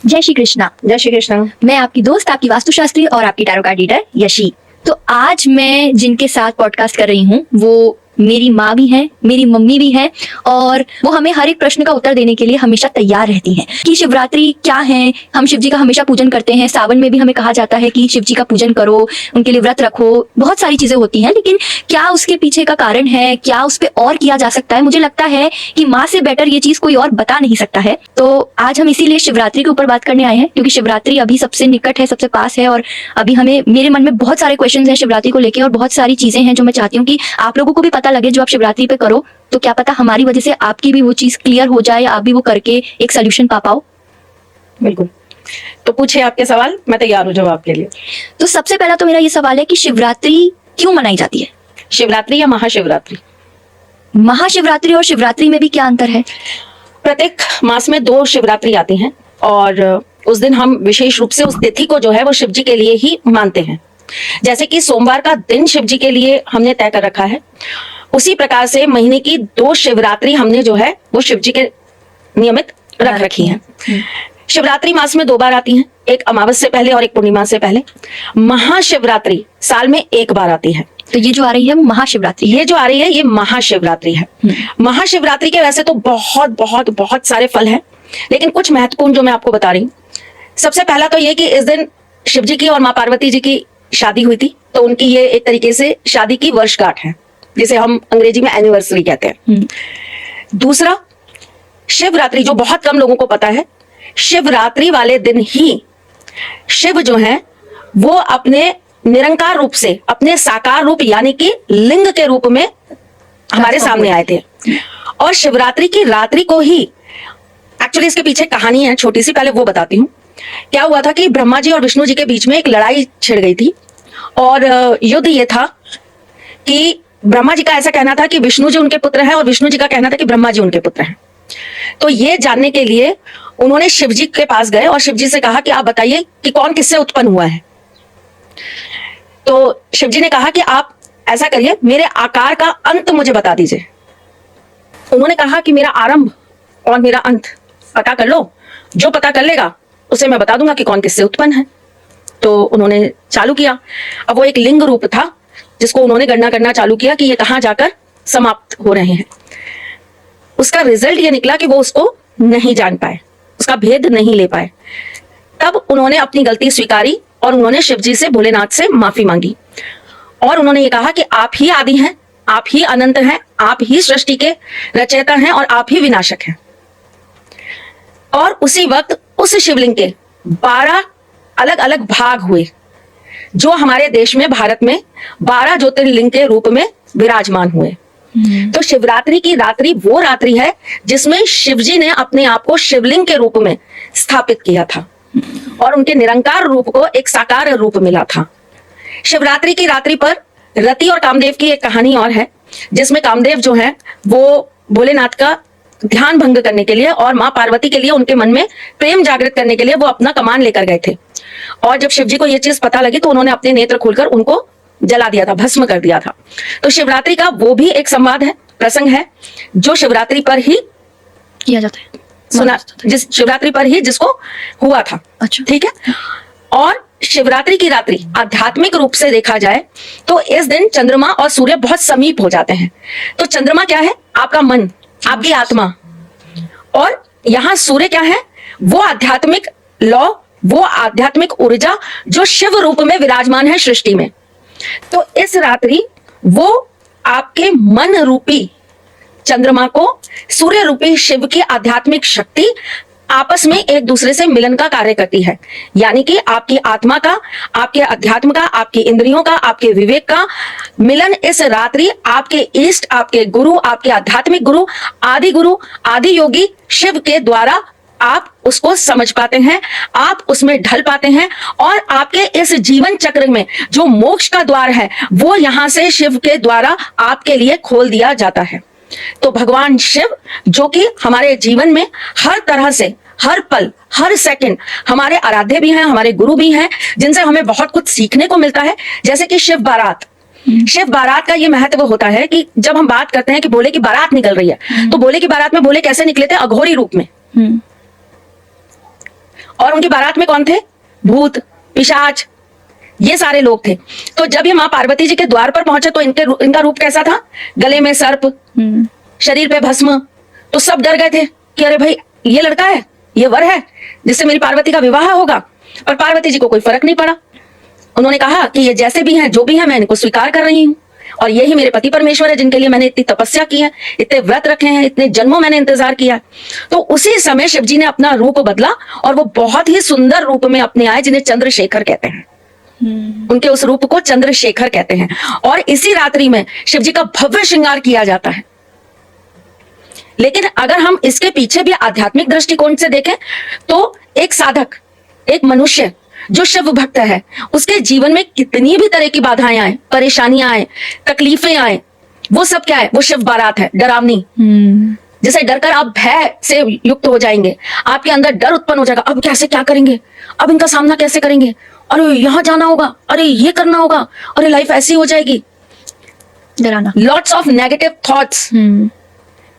जय श्री कृष्णा। जय श्री कृष्ण। मैं आपकी दोस्त, आपकी वास्तुशास्त्री और आपकी टैरो कार्ड रीडर यशी। तो आज मैं जिनके साथ पॉडकास्ट कर रही हूँ वो मेरी माँ भी हैं, मेरी मम्मी भी हैं और वो हमें हर एक प्रश्न का उत्तर देने के लिए हमेशा तैयार रहती हैं कि शिवरात्रि क्या है। हम शिव जी का हमेशा पूजन करते हैं, सावन में भी हमें कहा जाता है कि शिव जी का पूजन करो, उनके लिए व्रत रखो, बहुत सारी चीजें होती हैं, लेकिन क्या उसके पीछे का कारण है, क्या उस पर और किया जा सकता है? मुझे लगता है कि माँ से बेटर ये चीज कोई और बता नहीं सकता है। तो आज हम इसीलिए शिवरात्रि के ऊपर बात करने आए हैं, क्योंकि शिवरात्रि अभी सबसे निकट है, सबसे पास है और अभी हमें, मेरे मन में बहुत सारे क्वेश्चंस हैं शिवरात्रि को लेके और बहुत सारी चीजें हैं जो मैं चाहती हूँ कि आप लोगों को भी पता लगे। जो आप शिवरात्रि पे करो तो क्या पता हमारी वजह से आपकी भी वो चीज क्लियर हो जाए, आप भी वो करके एक सोल्यूशन पा पाओ। बिल्कुल, तो पूछिए आपके सवाल, मैं तैयार हूँ जवाब के लिए। तो सबसे पहला तो मेरा ये सवाल है कि शिवरात्रि क्यों मनाई जाती है? शिवरात्रि या महाशिवरात्रि? महाशिवरात्रि और शिवरात्रि में भी क्या अंतर है? प्रत्येक मास में 2 शिवरात्रि आती हैं और उस दिन हम विशेष रूप से उस तिथि को जो है वो शिव जी के लिए ही मानते हैं। जैसे कि सोमवार का दिन शिव जी के लिए हमने तय कर रखा है, उसी प्रकार से महीने की 2 शिवरात्रि हमने जो है वो शिव जी के नियमित रख रखी है। शिवरात्रि मास में 2 बार आती हैं, एक अमावस से पहले और एक पूर्णिमा से पहले। महाशिवरात्रि साल में 1 बार आती है। तो ये जो आ रही है वो महाशिवरात्रि, ये जो आ रही है ये महाशिवरात्रि है। महाशिवरात्रि के वैसे तो बहुत बहुत बहुत सारे फल हैं, लेकिन कुछ महत्वपूर्ण जो मैं आपको बता रही हूँ। सबसे पहला तो ये कि इस दिन शिव जी की और माँ पार्वती जी की शादी हुई थी, तो उनकी ये एक तरीके से शादी की वर्षगांठ है, जिसे हम अंग्रेजी में एनिवर्सरी कहते हैं। दूसरा, शिवरात्रि जो बहुत कम लोगों को पता है, शिवरात्रि वाले दिन ही शिव जो है वो अपने निरंकार रूप से अपने साकार रूप यानी कि लिंग के रूप में हमारे सामने आए थे। और शिवरात्रि की रात्रि को ही, एक्चुअली इसके पीछे कहानी है छोटी सी, पहले वो बताती हूँ। क्या हुआ था कि ब्रह्मा जी और विष्णु जी के बीच में एक लड़ाई छिड़ गई थी और युद्ध ये था कि ब्रह्मा जी का ऐसा कहना था कि विष्णु जी उनके पुत्र हैं और विष्णु जी का कहना था कि ब्रह्मा जी उनके पुत्र हैं। तो ये जानने के लिए उन्होंने शिव जी के पास गए और शिव जी से कहा कि आप बताइए कि कौन किससे उत्पन्न हुआ है। तो शिव जी ने कहा कि आप ऐसा करिए, मेरे आकार का अंत मुझे बता दीजिए। उन्होंने कहा कि मेरा आरंभ और मेरा अंत पता कर लो, जो पता कर लेगा उसे मैं बता दूंगा कि कौन किससे उत्पन्न है। तो उन्होंने चालू किया। अब वो एक लिंग रूप था जिसको उन्होंने गणना करना चालू किया कि ये कहां जाकर समाप्त हो रहे हैं। उसका रिजल्ट ये निकला कि वो उसको नहीं जान पाए, उसका भेद नहीं ले पाए। तब उन्होंने अपनी गलती स्वीकारी और उन्होंने शिव जी से, भोलेनाथ से माफी मांगी और उन्होंने ये कहा कि आप ही आदि हैं, आप ही अनंत हैं, आप ही सृष्टि के रचयिता हैं और आप ही विनाशक हैं। और उसी वक्त उस शिवलिंग के 12 अलग अलग भाग हुए, जो हमारे देश में, भारत में 12 ज्योतिर्लिंग के रूप में विराजमान हुए। तो शिवरात्रि की रात्रि वो रात्रि है जिसमें शिवजी ने अपने आप को शिवलिंग के रूप में स्थापित किया था और उनके निरंकार रूप को एक साकार रूप मिला था। शिवरात्रि की रात्रि पर रति और कामदेव की एक कहानी और है, जिसमें कामदेव जो है वो भोलेनाथ का ध्यान भंग करने के लिए और माँ पार्वती के लिए उनके मन में प्रेम जागृत करने के लिए वो अपना कमान लेकर गए थे। और जब शिवजी को ये चीज पता लगी तो उन्होंने अपने नेत्र खोलकर उनको जला दिया था, भस्म कर दिया था। तो शिवरात्रि का वो भी एक संवाद है, प्रसंग है, जो शिवरात्रि पर ही किया जाता है, सुना, जिस शिवरात्रि पर ही जिसको हुआ था। अच्छा, ठीक है। और शिवरात्रि की रात्रि आध्यात्मिक रूप से देखा जाए तो इस दिन चंद्रमा और सूर्य बहुत समीप हो जाते हैं। तो चंद्रमा क्या है? आपका मन, आपकी आत्मा, और यहाँ सूर्य क्या है? वो आध्यात्मिक लॉ, वो आध्यात्मिक ऊर्जा जो शिव रूप में विराजमान है सृष्टि में। तो इस रात्रि वो आपके मन रूपी चंद्रमा को सूर्य रूपी शिव की आध्यात्मिक शक्ति आपस में एक दूसरे से मिलन का कार्य करती है। यानी कि आपकी आत्मा का, आपके अध्यात्म का, आपकी इंद्रियों का, आपके विवेक का मिलन इस रात्रि आपके इष्ट, आपके गुरु, आपके आध्यात्मिक गुरु, आदि योगी शिव के द्वारा आप उसको समझ पाते हैं, आप उसमें ढल पाते हैं और आपके इस जीवन चक्र में जो मोक्ष का द्वार है वो यहां से शिव के द्वारा आपके लिए खोल दिया जाता है। तो भगवान शिव जो कि हमारे जीवन में हर तरह से, हर पल, हर सेकंड हमारे आराध्य भी हैं, हमारे गुरु भी हैं, जिनसे हमें बहुत कुछ सीखने को मिलता है। जैसे कि शिव बारात, शिव बारात का ये महत्व होता है कि जब हम बात करते हैं कि भोले की बारात निकल रही है, तो भोले की बारात में भोले कैसे निकले थे? अघोरी रूप में। और उनकी बारात में कौन थे? भूत, पिशाच, ये सारे लोग थे। तो जब ये माँ पार्वती जी के द्वार पर पहुंचे तो इनका रूप कैसा था? गले में सर्प, शरीर पे भस्म। तो सब डर गए थे कि अरे भाई ये लड़का है, ये वर है जिससे मेरी पार्वती का विवाह होगा। और पार्वती जी को कोई फर्क नहीं पड़ा। उन्होंने कहा कि ये जैसे भी हैं, जो भी है, मैं इनको स्वीकार कर रही हूँ और यही मेरे पति परमेश्वर है जिनके लिए मैंने इतनी तपस्या की है, इतने व्रत रखे हैं, इतने जन्मों मैंने इंतजार किया। तो उसी समय शिव जी ने अपना रूप बदला और वो बहुत ही सुंदर रूप में अपने आए, जिन्हें चंद्रशेखर कहते हैं। उनके उस रूप को चंद्रशेखर कहते हैं। और इसी रात्रि में शिव जी का भव्य श्रृंगार किया जाता है। लेकिन अगर हम इसके पीछे भी आध्यात्मिक दृष्टिकोण से देखें तो एक साधक, एक मनुष्य जो शिव भक्त है, उसके जीवन में कितनी भी तरह की बाधाएं आए, परेशानियां आए, तकलीफें आए, वो सब क्या है? वो शिव बारात है, डरावनी। जैसे डरकर आप भय से युक्त हो जाएंगे, आपके अंदर डर उत्पन्न हो जाएगा। अब कैसे, क्या करेंगे, अब इनका सामना कैसे करेंगे, अरे यहां जाना होगा, अरे ये करना होगा, अरे लाइफ ऐसी हो जाएगी। डराना, लॉट्स ऑफ नेगेटिव थॉट्स।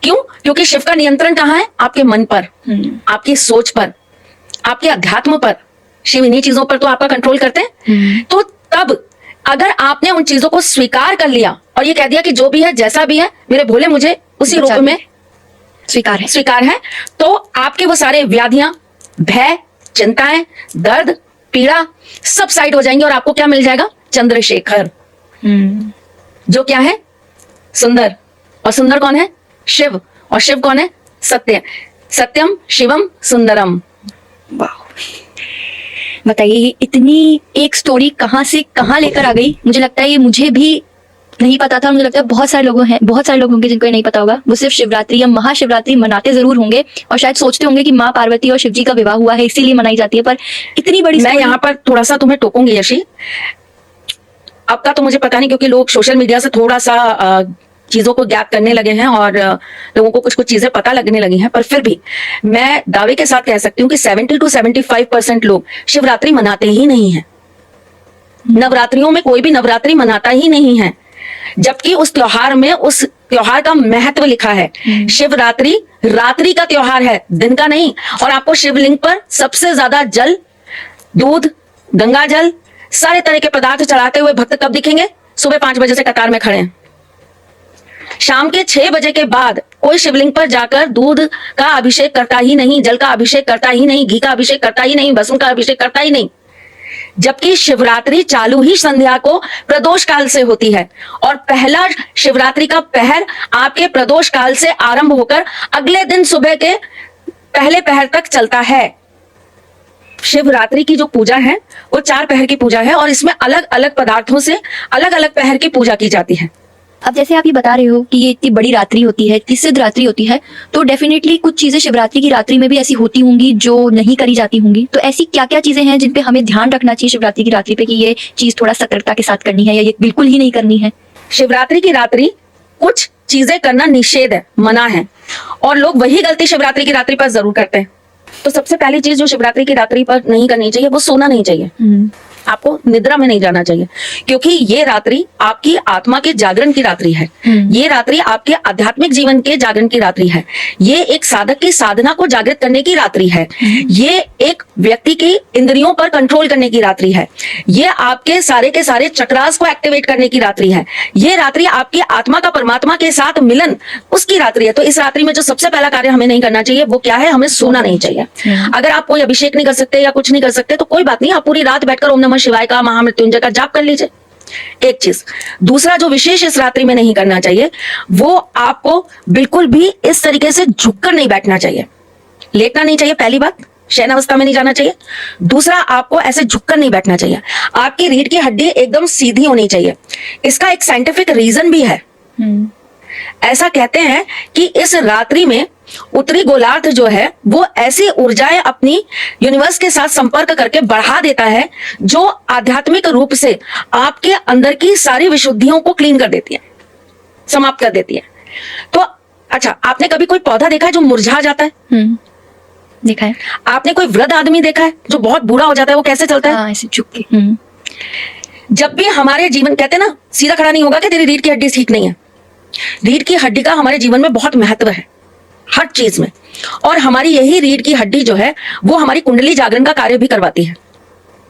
क्यों? क्योंकि शिव का नियंत्रण कहाँ है? आपके मन पर, आपकी सोच पर, आपके अध्यात्म पर। शिव इन्हीं चीजों पर तो आपका कंट्रोल करते हैं। तो तब अगर आपने उन चीजों को स्वीकार कर लिया और ये कह दिया कि जो भी है, जैसा भी है, मेरे भोले मुझे उसी रूप में स्वीकार है, तो आपके वो सारे व्याधियां, भय, चिंताएं, दर्द, पीड़ा सब साइड हो जाएंगे और आपको क्या मिल जाएगा? चंद्रशेखर, जो क्या है? सुंदर। और सुंदर कौन है? शिव। और शिव कौन है? सत्य। सत्यम शिवम सुंदरम। वाह, बताइए ये इतनी एक स्टोरी कहाँ से कहाँ लेकर आ गई। मुझे लगता है ये मुझे भी नहीं पता था। मुझे लगता है बहुत सारे लोग होंगे जिनको ये नहीं पता होगा। वो सिर्फ शिवरात्रि या महाशिवरात्रि मनाते जरूर होंगे और शायद सोचते होंगे कि माँ पार्वती और शिव जी का विवाह हुआ है इसीलिए मनाई जाती है। पर इतनी बड़ी मैं यहाँ पर थोड़ा सा तुम्हें टोकूंगी यशी। आपका तो मुझे पता नहीं, क्योंकि लोग सोशल मीडिया से थोड़ा सा चीजों को ज्ञात करने लगे हैं और लोगों को कुछ कुछ चीजें पता लगने लगी हैं। पर फिर भी मैं दावे के साथ कह सकती हूँ कि 70 to 75% लोग शिवरात्रि मनाते ही नहीं है। नवरात्रियों में कोई भी नवरात्रि मनाता ही नहीं है, जबकि उस त्योहार में उस त्योहार का महत्व लिखा है। शिवरात्रि रात्रि का त्योहार है, दिन का नहीं। और आपको शिवलिंग पर सबसे ज्यादा जल, दूध, गंगा जल, सारे तरह के पदार्थ चढ़ाते हुए भक्त कब दिखेंगे? सुबह 5 बजे से कतार में खड़े हैं। शाम के 6 बजे के बाद कोई शिवलिंग पर जाकर दूध का अभिषेक करता ही नहीं, जल का अभिषेक करता ही नहीं, घी का अभिषेक करता ही नहीं, भस्म का अभिषेक करता ही नहीं। जबकि शिवरात्रि चालू ही संध्या को प्रदोष काल से होती है और पहला शिवरात्रि का पहर आपके प्रदोष काल से आरंभ होकर अगले दिन सुबह के पहले पहर तक चलता है। शिवरात्रि की जो पूजा है वो 4 पहर की पूजा है और इसमें अलग अलग पदार्थों से अलग अलग पहर की पूजा की जाती है। अब जैसे आप ये बता रहे हो कि ये इतनी बड़ी रात्रि होती है, इतनी सिद्ध रात्रि होती है, तो डेफिनेटली कुछ चीजें शिवरात्रि की रात्रि में भी ऐसी होती होंगी जो नहीं करी जाती होंगी। तो ऐसी क्या क्या चीजें हैं जिन पे हमें ध्यान रखना चाहिए शिवरात्रि की रात्रि पे कि ये चीज थोड़ा सतर्कता के साथ करनी है या ये बिल्कुल ही नहीं करनी है? शिवरात्रि की रात्रि कुछ चीजें करना निषेध है, मना है, और लोग वही गलती शिवरात्रि की रात्रि पर जरूर करते हैं। तो सबसे पहली चीज जो शिवरात्रि की रात्रि पर नहीं करनी चाहिए वो सोना नहीं चाहिए। आपको निद्रा में नहीं जाना चाहिए, क्योंकि ये रात्रि आपकी आत्मा के जागरण की रात्रि है। ये रात्रि आपके आध्यात्मिक जीवन के जागरण की रात्रि है। ये एक साधक की साधना को जागृत करने की रात्रि है। ये एक व्यक्ति की इंद्रियों पर कंट्रोल करने की रात्रि है। ये आपके सारे के सारे चक्रास को एक्टिवेट करने की रात्रि है। ये रात्रि आपकी आत्मा का परमात्मा के साथ मिलन उसकी रात्रि है। तो इस रात्रि में जो सबसे पहला कार्य हमें नहीं करना चाहिए वो क्या है? हमें सोना नहीं चाहिए। अगर आप कोई अभिषेक नहीं कर सकते या कुछ नहीं कर सकते तो कोई बात नहीं, आप पूरी रात बैठकर ओम नमः शिवाय का, महामृत्युंजय का जाप कर लीजिए। एक चीज। दूसरा जो विशेष इस रात्रि में नहीं करना चाहिए वो आपको बिल्कुल भी इस तरीके से झुककर नहीं बैठना चाहिए, लेटना नहीं चाहिए। पहली बात, शयन अवस्था में नहीं जाना चाहिए। दूसरा, आपको ऐसे झुककर नहीं बैठना चाहिए। आपकी रीढ़ की हड्डी एकदम सीधी होनी चाहिए। इसका एक साइंटिफिक रीजन भी है। ऐसा कहते हैं कि इस रात्रि में उत्तरी गोलार्ध जो है वो ऐसी ऊर्जाएं अपनी यूनिवर्स के साथ संपर्क करके बढ़ा देता है जो आध्यात्मिक रूप से आपके अंदर की सारी विशुद्धियों को क्लीन कर देती है, समाप्त कर देती है। तो अच्छा, आपने कभी कोई पौधा देखा है जो मुरझा जाता है? देखा है। आपने कोई वृद्ध आदमी देखा है जो बहुत बूढ़ा हो जाता है? वो कैसे चलता है? ऐसे झुक के। जब भी हमारे जीवन, कहते हैं ना, सीधा खड़ा नहीं होगा कि तेरी रीढ़ की हड्डी ठीक नहीं है। रीढ़ की हड्डी का हमारे जीवन में बहुत महत्व है। हर चीज में। और हमारी यही रीढ़ की हड्डी जो है वो हमारी कुंडली जागरण का कार्य भी करवाती है।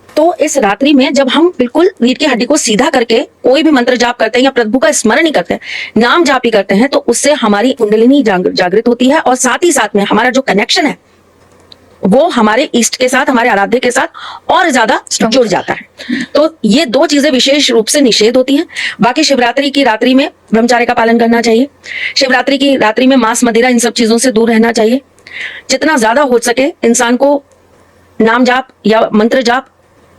तो इस रात्रि में जब हम बिल्कुल रीढ़ की हड्डी को सीधा करके कोई भी मंत्र जाप करते हैं या प्रभु का स्मरण ही करते हैं, नाम जाप ही करते हैं, तो उससे हमारी कुंडलिनी जागृत होती है और साथ ही साथ में हमारा जो कनेक्शन है वो हमारे इष्ट के साथ, हमारे आराध्य के साथ और ज्यादा जुड़ जाता है। तो ये दो चीजें विशेष रूप से निषेध होती हैं। बाकी शिवरात्रि की रात्रि में ब्रह्मचर्य का पालन करना चाहिए। शिवरात्रि की रात्रि में मांस मदिरा इन सब चीजों से दूर रहना चाहिए। जितना ज्यादा हो सके इंसान को नाम जाप या मंत्र जाप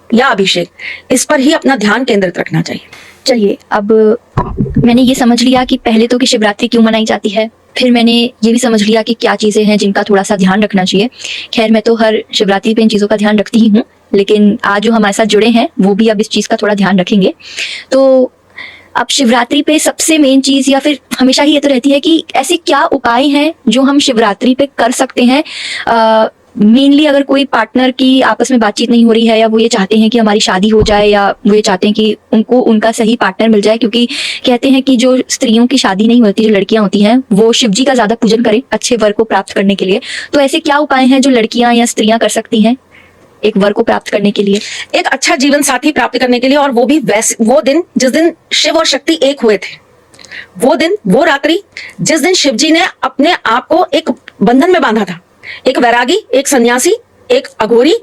या अभिषेक इस पर ही अपना ध्यान केंद्रित रखना चाहिए। चलिए, अब मैंने ये समझ लिया कि पहले तो कि शिवरात्रि क्यों मनाई जाती है, फिर मैंने ये भी समझ लिया कि क्या चीजें हैं जिनका थोड़ा सा ध्यान रखना चाहिए। खैर, मैं तो हर शिवरात्रि पे इन चीजों का ध्यान रखती ही हूँ, लेकिन आज जो हमारे साथ जुड़े हैं वो भी अब इस चीज का थोड़ा ध्यान रखेंगे। तो अब शिवरात्रि पे सबसे मेन चीज या फिर हमेशा ही ये तो रहती है कि ऐसे क्या उपाय हैं जो हम शिवरात्रि पे कर सकते हैं। मेनली अगर कोई पार्टनर की आपस में बातचीत नहीं हो रही है या वो ये चाहते हैं कि हमारी शादी हो जाए या वो ये चाहते हैं कि उनको उनका सही पार्टनर मिल जाए, क्योंकि कहते हैं कि जो स्त्रियों की शादी नहीं होती, जो लड़कियां होती हैं, वो शिव जी का ज्यादा पूजन करें अच्छे वर को प्राप्त करने के लिए। तो ऐसे क्या उपाय हैं जो लड़कियां या स्त्रियां कर सकती हैं एक वर को प्राप्त करने के लिए, एक अच्छा जीवन साथी प्राप्त करने के लिए, और वो भी वो दिन जिस दिन शिव और शक्ति एक हुए थे, वो दिन, वो रात्रि जिस दिन शिव जी ने अपने आप को एक बंधन में बांधा था। एक वैरागी, एक सन्यासी, एक अघोरी,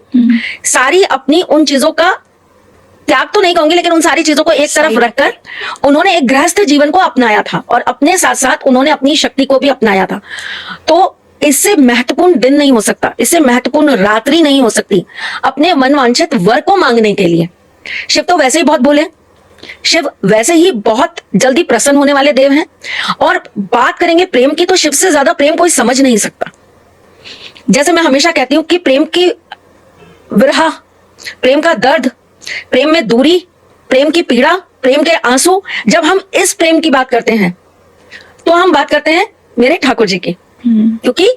सारी अपनी उन चीजों का त्याग तो नहीं कहूंगी, लेकिन उन सारी चीजों को एक तरफ रखकर उन्होंने एक गृहस्थ जीवन को अपनाया था और अपने साथ साथ उन्होंने अपनी शक्ति को भी अपनाया था। तो इससे महत्वपूर्ण दिन नहीं हो सकता, इससे महत्वपूर्ण रात्रि नहीं हो सकती अपने मनवांछित वर को मांगने के लिए। शिव तो वैसे ही बहुत भोले, शिव वैसे ही बहुत जल्दी प्रसन्न होने वाले देव हैं। और बात करेंगे प्रेम की, तो शिव से ज्यादा प्रेम कोई समझ नहीं सकता। जैसे मैं हमेशा कहती हूं कि प्रेम की विरह, प्रेम का दर्द, प्रेम में दूरी, प्रेम की पीड़ा, प्रेम के आंसू, जब हम इस प्रेम की बात करते हैं तो हम बात करते हैं मेरे ठाकुर जी की, क्योंकि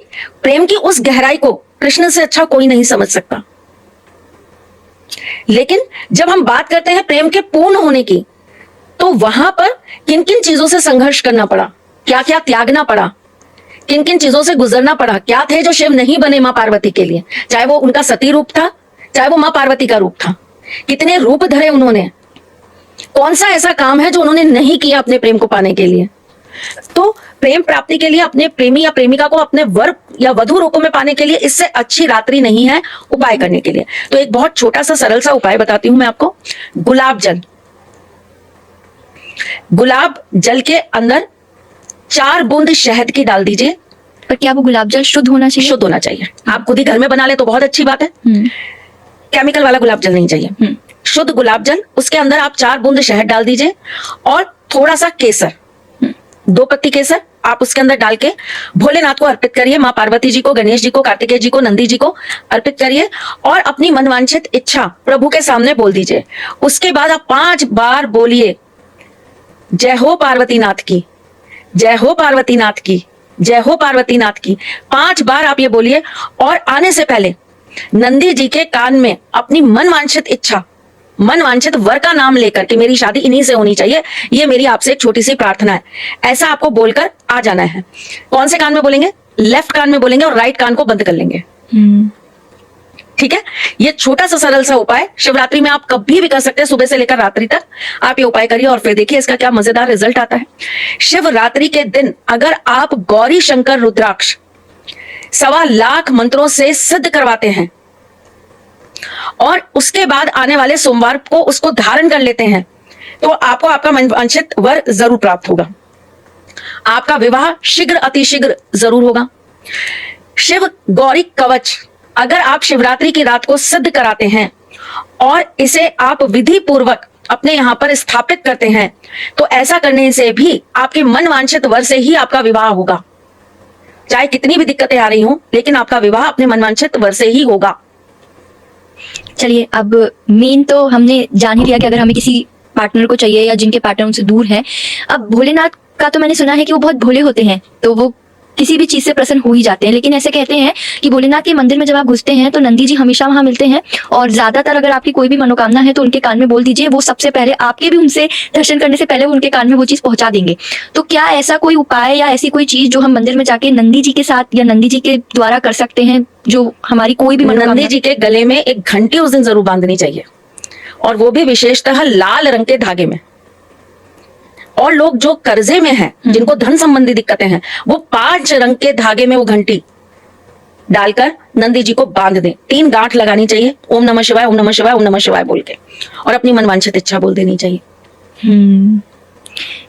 प्रेम की उस गहराई को कृष्ण से अच्छा कोई नहीं समझ सकता। लेकिन जब हम बात करते हैं प्रेम के पूर्ण होने की, तो वहां पर किन किन चीजों से संघर्ष करना पड़ा, क्या क्या त्यागना पड़ा, किन किन चीजों से गुजरना पड़ा, क्या थे जो शिव नहीं बने मां पार्वती के लिए, चाहे वो उनका सती रूप था, चाहे वो मां पार्वती का रूप था, कितने रूप धरे उन्होंने, कौन सा ऐसा काम है जो उन्होंने नहीं किया अपने प्रेम को पाने के लिए। तो प्रेम प्राप्ति के लिए अपने प्रेमी या प्रेमिका को अपने वर या वधु रूपों में पाने के लिए इससे अच्छी रात्रि नहीं है उपाय करने के लिए। तो एक बहुत छोटा सा सरल सा उपाय बताती हूं मैं आपको। गुलाब जल, गुलाब जल के अंदर 4 बूंद शहद की डाल दीजिए। पर क्या वो गुलाब जल शुद्ध होना चाहिए? शुद्ध होना चाहिए। आप खुद ही घर में बना ले तो बहुत अच्छी बात है, केमिकल वाला गुलाब जल नहीं चाहिए, शुद्ध गुलाब जल। उसके अंदर आप 4 बूंद शहद डाल दीजिए और थोड़ा सा केसर, 2 पत्ती केसर आप उसके अंदर डाल के भोलेनाथ को अर्पित करिए। माँ पार्वती जी को, गणेश जी को, कार्तिकेय जी को, नंदी जी को अर्पित करिए और अपनी मनवांछित इच्छा प्रभु के सामने बोल दीजिए। उसके बाद आप 5 बार बोलिए, जय हो पार्वती नाथ की, जय हो पार्वती नाथ की, जय हो पार्वती नाथ की। 5 बार आप ये बोलिए और आने से पहले नंदी जी के कान में अपनी मनवांछित इच्छा, मनवांछित वर का नाम लेकर कि मेरी शादी इन्हीं से होनी चाहिए, ये मेरी आपसे एक छोटी सी प्रार्थना है, ऐसा आपको बोलकर आ जाना है। कौन से कान में बोलेंगे? लेफ्ट कान में बोलेंगे और राइट कान को बंद कर लेंगे। ठीक है, ये छोटा सा सरल सा उपाय शिवरात्रि में आप कभी भी कर सकते हैं, सुबह से लेकर रात्रि तक आप ये उपाय करिए और फिर देखिए इसका क्या मजेदार रिजल्ट आता है। शिवरात्रि के दिन अगर आप गौरी शंकर रुद्राक्ष 1.25 लाख मंत्रों से सिद्ध करवाते हैं और उसके बाद आने वाले सोमवार को उसको धारण कर लेते हैं, तो आपको आपका मनवांछित वर जरूर प्राप्त होगा। आपका विवाह शीघ्र अतिशीघ्र जरूर होगा। शिव गौरी कवच अगर आप शिवरात्रि की रात को सिद्ध कराते हैं और इसे आप विधि पूर्वक अपने यहां पर स्थापित करते हैं, तो ऐसा करने से भी आपके मनवांछित वर से ही आपका विवाह होगा। चाहे कितनी भी दिक्कतें आ रही हों, लेकिन आपका विवाह अपने मनवांछित वर से ही होगा। चलिए, अब मेन तो हमने जान ही लिया कि अगर हमें किसी पार्टनर को चाहिए या जिनके पार्टनर उनसे दूर हैं। अब भोलेनाथ का तो मैंने सुना है कि वो बहुत भोले होते हैं, तो वो किसी भी चीज से प्रसन्न हो ही जाते हैं। लेकिन ऐसे कहते हैं कि भोलेनाथ के मंदिर में जब आप घुसते हैं तो नंदी जी हमेशा वहां मिलते हैं, और ज्यादातर अगर आपकी कोई भी मनोकामना है तो उनके कान में बोल दीजिए, वो सबसे पहले आपके भी उनसे दर्शन करने से पहले वो उनके कान में वो चीज पहुंचा देंगे। तो क्या ऐसा कोई उपाय या ऐसी कोई चीज जो हम मंदिर में जाके नंदी जी के साथ या नंदी जी के द्वारा कर सकते हैं, जो हमारी कोई भी मनोकामना? नंदी जी के गले में एक घंटी उस दिन जरूर बांधनी चाहिए, और वो भी विशेषतः लाल रंग के धागे में। और लोग जो कर्जे में हैं, जिनको धन संबंधी दिक्कतें हैं, वो 5 रंग के धागे में वो घंटी डालकर नंदी जी को बांध दें। 3 गांठ लगानी चाहिए, ओम नमः शिवाय, ओम नमः शिवाय, ओम नमः शिवाय बोल के, और अपनी मनवांछित इच्छा बोल देनी चाहिए।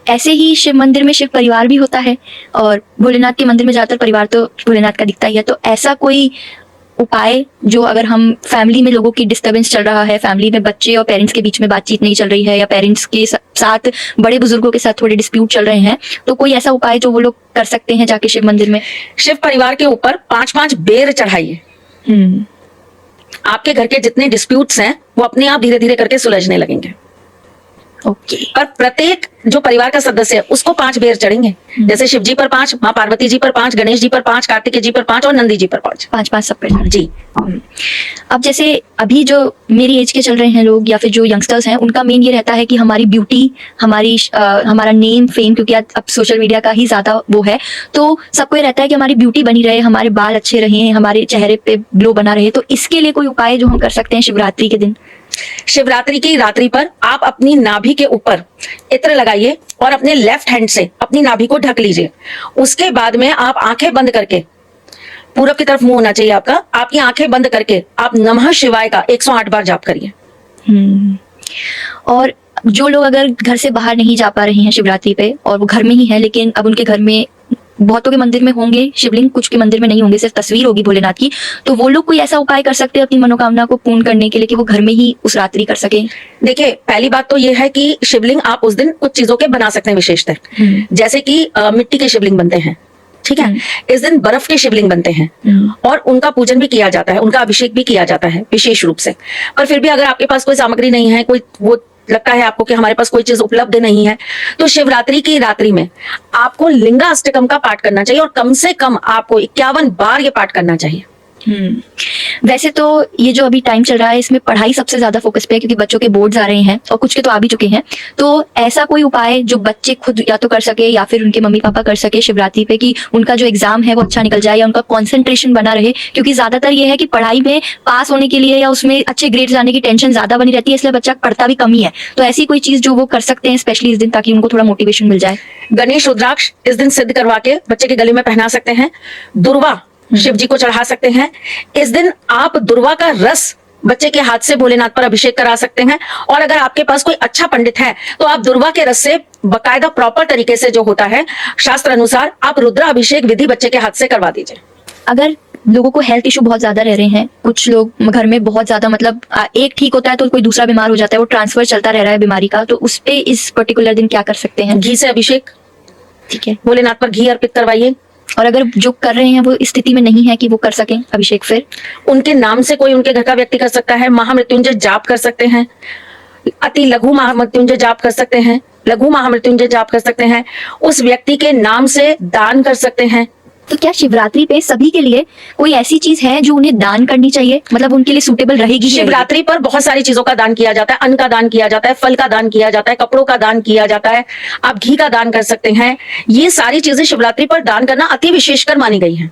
ऐसे ही शिव मंदिर में शिव परिवार भी होता है, और भोलेनाथ के मंदिर में ज्यादातर परिवार तो भोलेनाथ का दिखता ही है। तो ऐसा कोई उपाय जो अगर हम फैमिली में लोगों की डिस्टरबेंस चल रहा है, फैमिली में बच्चे और पेरेंट्स के बीच में बातचीत नहीं चल रही है, या पेरेंट्स के साथ बड़े बुजुर्गों के साथ थोड़े डिस्प्यूट चल रहे हैं, तो कोई ऐसा उपाय जो वो लोग कर सकते हैं जाके शिव मंदिर में? शिव परिवार के ऊपर 5-5 बेर चढ़ाइए। आपके घर के जितने डिस्प्यूट्स हैं वो अपने आप धीरे धीरे करके सुलझने लगेंगे। ओके। और प्रत्येक जो परिवार का सदस्य है उसको 5 बेर चढ़ेंगे। जैसे शिव जी पर 5, माँ पार्वती जी पर 5, गणेश जी पर 5, कार्तिकेय जी पर 5 और नंदी जी पर 5। 5 सब पे जी। अब जैसे अभी जो मेरी एज के चल रहे हैं लोग या फिर जो यंगस्टर्स हैं, उनका मेन ये रहता है कि हमारी ब्यूटी, हमारा नेम फेम, क्योंकि अब सोशल मीडिया का ही ज्यादा वो है, तो सबको ये रहता है कि हमारी ब्यूटी बनी रहे, हमारे बाल अच्छे रहे, हमारे चेहरे पे ग्लो बना रहे। तो इसके लिए कोई उपाय जो हम कर सकते हैं शिवरात्रि के दिन? शिवरात्रि की रात्रि पर आप अपनी नाभि के ऊपर इत्र लगाइए और अपने लेफ्ट हैंड से अपनी नाभि को ढक लीजिए। उसके बाद में आप आंखें बंद करके, पूरब की तरफ मुंह होना चाहिए आपका, आपकी आंखें बंद करके आप नमः शिवाय का 108 बार जाप करिए। और जो लोग अगर घर से बाहर नहीं जा पा रहे हैं शिवरात्रि पे, और वो घर में ही है, लेकिन अब उनके घर में बहुतों के मंदिर में होंगे शिवलिंग, कुछ के मंदिर में नहीं होंगे, सिर्फ तस्वीर होगी भोलेनाथ की, तो वो लोग कोई ऐसा उपाय कर सकते हैं अपनी मनोकामना को पूर्ण करने के लिए कि वो घर में ही उस रात्रि कर सकें? देखिए, पहली बात तो ये है कि शिवलिंग आप उस दिन कुछ चीजों के बना सकते हैं विशेषतः, जैसे कि मिट्टी के शिवलिंग बनते हैं, ठीक है। इस दिन बर्फ के शिवलिंग बनते हैं और उनका पूजन भी किया जाता है, उनका अभिषेक भी किया जाता है विशेष रूप से। पर फिर भी अगर आपके पास कोई सामग्री नहीं है, कोई वो लगता है आपको कि हमारे पास कोई चीज उपलब्ध नहीं है, तो शिवरात्रि की रात्रि में आपको लिंगाष्टकम का पाठ करना चाहिए, और कम से कम आपको 51 बार ये पाठ करना चाहिए। वैसे तो ये जो अभी टाइम चल रहा है, इसमें पढ़ाई सबसे ज्यादा फोकस पे है, क्योंकि बच्चों के बोर्ड्स आ रहे हैं और कुछ के तो आ भी चुके हैं। तो ऐसा कोई उपाय जो बच्चे खुद या तो कर सके या फिर उनके मम्मी पापा कर सके शिवरात्रि पे, कि उनका जो एग्जाम है वो अच्छा निकल जाए या उनका कंसंट्रेशन बना रहे? क्योंकि ज्यादातर ये है कि पढ़ाई में पास होने के लिए या उसमें अच्छे ग्रेड्स लाने की टेंशन ज्यादा बनी रहती है, इसलिए बच्चा पढ़ता भी कम ही है। तो ऐसी कोई चीज जो वो कर सकते हैं स्पेशली इस दिन, ताकि उनको थोड़ा मोटिवेशन मिल जाए? गणेश रुद्राक्ष इस दिन सिद्ध करवा के बच्चे के गले में पहना सकते हैं। दुर्वा शिव जी को चढ़ा सकते हैं। इस दिन आप दुर्वा का रस बच्चे के हाथ से भोलेनाथ पर अभिषेक करा सकते हैं। और अगर आपके पास कोई अच्छा पंडित है तो आप दुर्वा के रस से बकायदा प्रॉपर तरीके से जो होता है शास्त्र अनुसार, आप रुद्र अभिषेक विधि बच्चे के हाथ से करवा दीजिए। अगर लोगों को हेल्थ इशू बहुत ज्यादा रह रहे हैं, कुछ लोग घर में बहुत ज्यादा, मतलब एक ठीक होता है तो कोई दूसरा बीमार हो जाता है, वो ट्रांसफर चलता रह रहा है बीमारी का, तो उस पे इस पर्टिकुलर दिन क्या कर सकते हैं? घी से अभिषेक, ठीक है, भोलेनाथ पर घी अर्पित करवाइए। और अगर जो कर रहे हैं वो स्थिति में नहीं है कि वो कर सकें अभिषेक, फिर उनके नाम से कोई उनके घर का व्यक्ति कर सकता है। महामृत्युंजय जाप कर सकते हैं, अति लघु महामृत्युंजय जाप कर सकते हैं, लघु महामृत्युंजय जाप कर सकते हैं, उस व्यक्ति के नाम से दान कर सकते हैं। तो क्या शिवरात्रि पे सभी के लिए कोई ऐसी चीज है जो उन्हें दान करनी चाहिए, मतलब उनके लिए सूटेबल रहेगी? शिवरात्रि पर बहुत सारी चीजों का दान किया जाता है, अन्न का दान किया जाता है, फल का दान किया जाता है, कपड़ों का दान किया जाता है, आप घी का दान कर सकते हैं। ये सारी चीजें शिवरात्रि पर दान करना अति विशेषकर मानी गई है।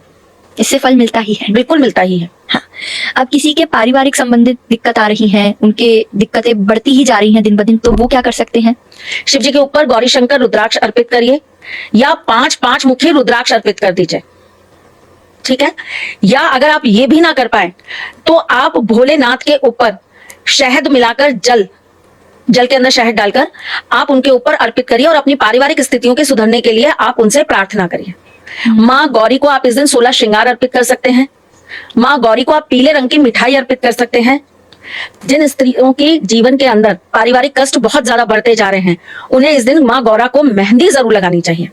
इससे फल मिलता ही है, बिल्कुल मिलता ही है। हाँ। अब किसी के पारिवारिक संबंधित दिक्कत आ रही है, उनके दिक्कतें बढ़ती ही जा रही हैं दिन ब दिन, तो वो क्या कर सकते हैं? शिव जी के ऊपर गौरी शंकर रुद्राक्ष अर्पित करिए, या 5 मुखी रुद्राक्ष अर्पित कर दीजिए, ठीक है। या अगर आप ये भी ना कर पाए तो आप भोलेनाथ के ऊपर शहद मिलाकर, जल के अंदर शहद डालकर आप उनके ऊपर अर्पित करिए, और अपनी पारिवारिक स्थितियों के सुधरने के लिए आप उनसे प्रार्थना करिए। माँ गौरी को आप इस दिन 16 श्रृंगार अर्पित कर सकते हैं। माँ गौरी को आप पीले रंग की मिठाई अर्पित कर सकते हैं। जिन स्त्रियों के जीवन के अंदर पारिवारिक कष्ट बहुत ज्यादा बढ़ते जा रहे हैं, उन्हें इस दिन माँ गौरा को मेहंदी जरूर लगानी चाहिए।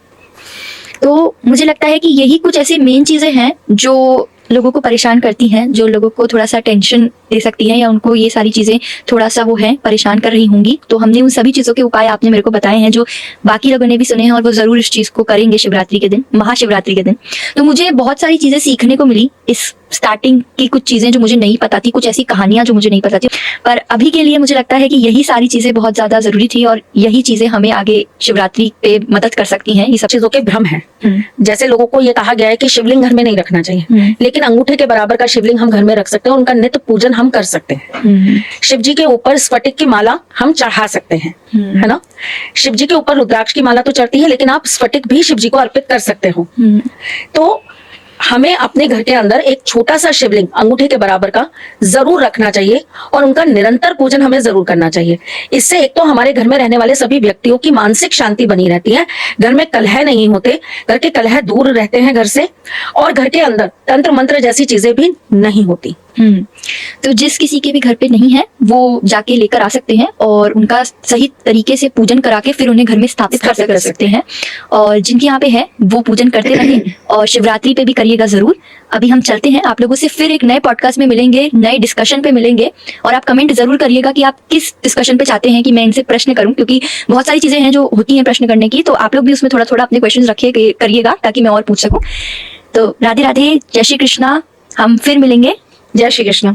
तो मुझे लगता है कि यही कुछ ऐसी मेन चीजें हैं जो लोगों को परेशान करती हैं, जो लोगों को थोड़ा सा टेंशन दे सकती हैं या उनको ये सारी चीजें थोड़ा सा वो है परेशान कर रही होंगी, तो हमने उन सभी चीजों के उपाय आपने मेरे को बताए हैं जो बाकी लोगों ने भी सुने हैं और वो जरूर इस चीज को करेंगे शिवरात्रि के दिन, महाशिवरात्रि के दिन। तो मुझे बहुत सारी चीजें सीखने को मिली, इस स्टार्टिंग की कुछ चीजें जो मुझे नहीं पता थी, कुछ ऐसी कहानियां जो मुझे नहीं पता थी, पर अभी के लिए मुझे लगता है कि यही सारी चीजें बहुत ज्यादा जरूरी थी और यही चीजें हमें आगे शिवरात्रि पे मदद कर सकती हैं। ये सब चीजों के भ्रम है। जैसे लोगों को ये कहा गया है कि शिवलिंग घर में नहीं रखना चाहिए, लेकिन अंगूठे के बराबर का शिवलिंग हम घर में रख सकते हैं और उनका नित्य पूजन हम कर सकते हैं। शिव जी के ऊपर स्फटिक की माला हम चढ़ा सकते हैं, है ना। शिव जी के ऊपर रुद्राक्ष की माला तो चढ़ती है, लेकिन आप स्फटिक भी शिव जी को अर्पित कर सकते हो। तो हमें अपने घर के अंदर एक छोटा सा शिवलिंग अंगूठे के बराबर का जरूर रखना चाहिए और उनका निरंतर पूजन हमें जरूर करना चाहिए। इससे एक तो हमारे घर में रहने वाले सभी व्यक्तियों की मानसिक शांति बनी रहती है, घर में कलह नहीं होते, घर के कलह दूर रहते हैं घर से, और घर के अंदर तंत्र मंत्र जैसी चीजें भी नहीं होती। तो जिस किसी के भी घर पे नहीं है वो जाके लेकर आ सकते हैं और उनका सही तरीके से पूजन करा के फिर उन्हें घर में स्थापित कर सकते हैं, और जिनके यहाँ पे है वो पूजन करते रहें और शिवरात्रि पे भी करिएगा जरूर। अभी हम चलते हैं, आप लोगों से फिर एक नए पॉडकास्ट में मिलेंगे, नए डिस्कशन पे मिलेंगे, और आप कमेंट जरूर करिएगा कि आप किस डिस्कशन पे चाहते हैं कि मैं इनसे प्रश्न करूं, क्योंकि बहुत सारी चीजें हैं जो होती हैं प्रश्न करने की, तो आप लोग भी उसमें थोड़ा थोड़ा अपने क्वेश्चन रखिए करिएगा ताकि मैं और पूछ सकूं। तो राधे राधे, जय श्री कृष्णा, हम फिर मिलेंगे। जय श्री कृष्ण।